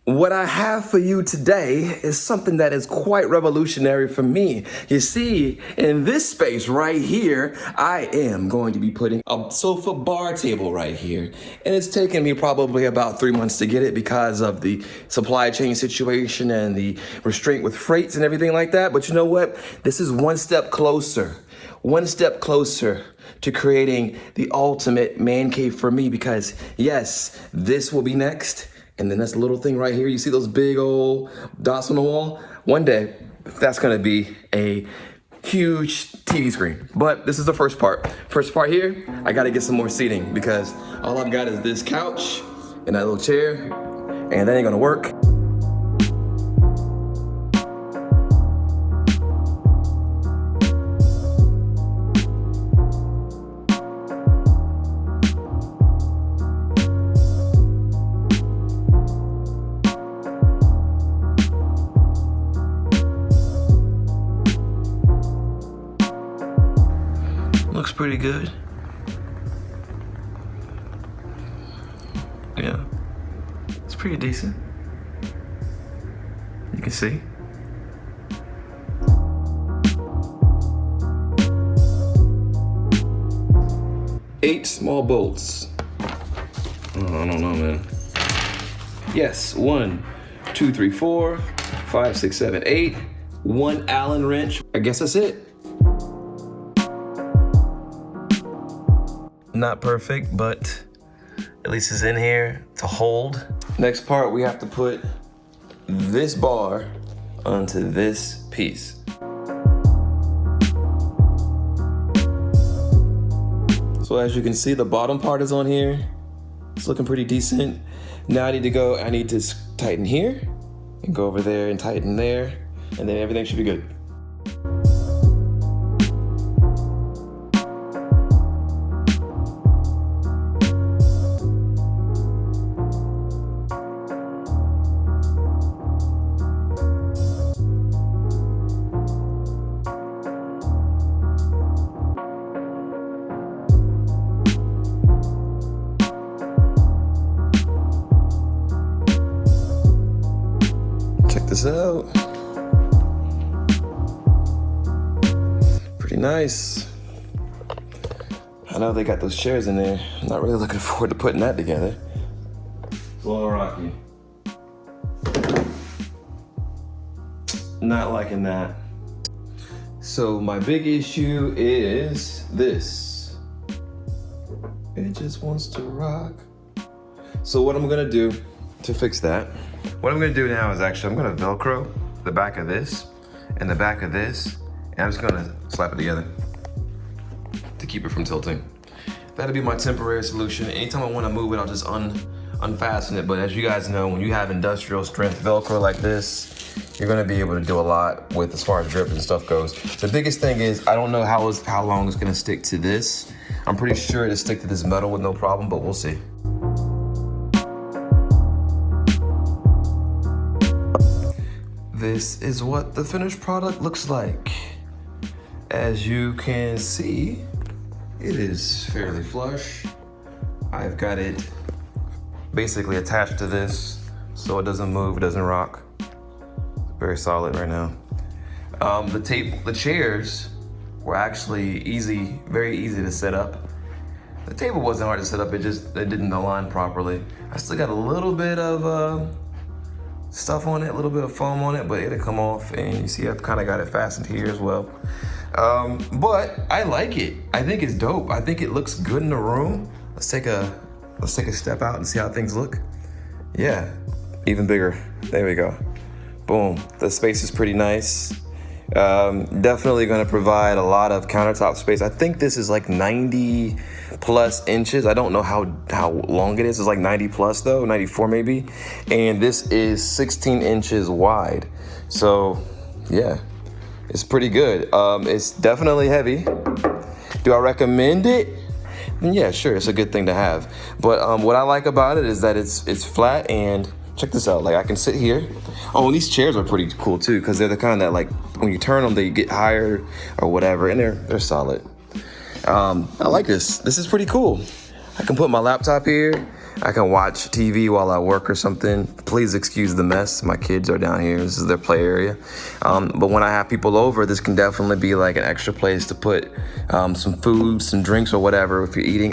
What I have for you today is something that is quite revolutionary for me. You see, in this space right here, I am going to be putting a sofa bar table right here. And it's taken me probably about 3 months to get it because of the supply chain situation and the restraint with freights and everything like that. But you know what? This is one step closer to creating the ultimate man cave for me, because yes, this will be next. And then this little thing right here, you see those big old dots on the wall? One day, that's gonna be a huge TV screen. But this is the first part. First part here, I gotta get some more seating because all I've got is this couch and that little chair, and that ain't gonna work. Looks pretty good. Yeah, it's pretty decent. You can see. Eight small bolts. Oh, I don't know, man. Yes, 1, 2, 3, 4, 5, 6, 7, 8. One Allen wrench. I guess that's it. Not perfect, but at least it's in here to hold. Next part, we have to put this bar onto this piece. So as you can see, the bottom part is on here. It's looking pretty decent. Now I need to tighten here and go over there and tighten there, and then everything should be good. Check this out. Pretty nice. I know they got those chairs in there. I'm not really looking forward to putting that together. It's a little rocky. Not liking that. So my big issue is this. It just wants to rock. So what I'm gonna do to fix that, what I'm gonna do now is I'm gonna Velcro the back of this and the back of this, and I'm just gonna slap it together to keep it from tilting. That'll be my temporary solution. Anytime I wanna move it, I'll just unfasten it. But as you guys know, when you have industrial strength Velcro like this, you're gonna be able to do a lot with as far as grip and stuff goes. The biggest thing is, I don't know how long it's gonna stick to this. I'm pretty sure it'll stick to this metal with no problem, but we'll see. This is what the finished product looks like. As you can see, it is fairly flush. I've got it basically attached to this so it doesn't move, it doesn't rock. Very solid right now. The chairs were actually very easy to set up. The table wasn't hard to set up, it didn't align properly. I still got a little bit of stuff on it, a little bit of foam on it, but it'll come off, and you see I've kind of got it fastened here as well. But I like it. I think it's dope. I think it looks good in the room. Let's take a step out and see how things look. Yeah, even bigger. There we go. Boom. The space is pretty nice. Definitely gonna provide a lot of countertop space. I think this is like 90 plus inches. I don't know how long it is. It's like 90 plus though, 94 maybe. And this is 16 inches wide. So yeah, it's pretty good. It's definitely heavy. Do I recommend it? Yeah, sure, it's a good thing to have. But what I like about it is that it's flat, and check this out, like I can sit here. Oh, and these chairs are pretty cool too, because they're the kind that like when you turn them, they get higher or whatever, and they're solid. I like this. This is pretty cool. I can put my laptop here. I can watch TV while I work or something. Please excuse the mess. My kids are down here. This is their play area. But when I have people over, this can definitely be like an extra place to put some food, some drinks or whatever if you're eating.